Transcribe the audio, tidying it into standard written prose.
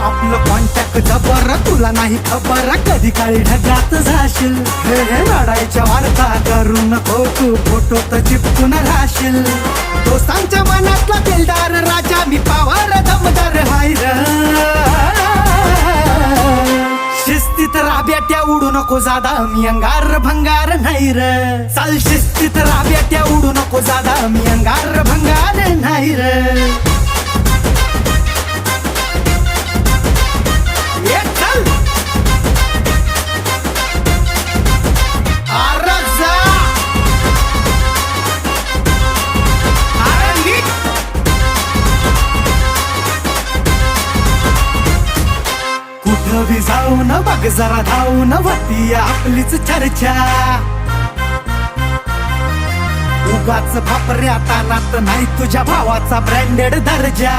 आपलं कॉन्टॅक्ट जबर, तुला नाही खबर कधी काळी ढगात जाशील. हे लढाईच्या वार्ता करू नको तू, फोटो तर चिपकून राहशील. दोस्तांच्या मनातला दिलदार राजा मी, पावर दमदार हायर. शिस्तीत राब्याट्या उडू नको जादा, मी अंगार भंगार नाही र. चाल शिस्तीत राब्याट्या उडू नको जादा, मी अंगार भंगार नाही र. कुठं भी जाऊन बघ जरा धावून, होती आपलीच चर्चा. उगाच फापऱ्या तानात नाही तुझ्या भावाचा ब्रँडेड दर्जा.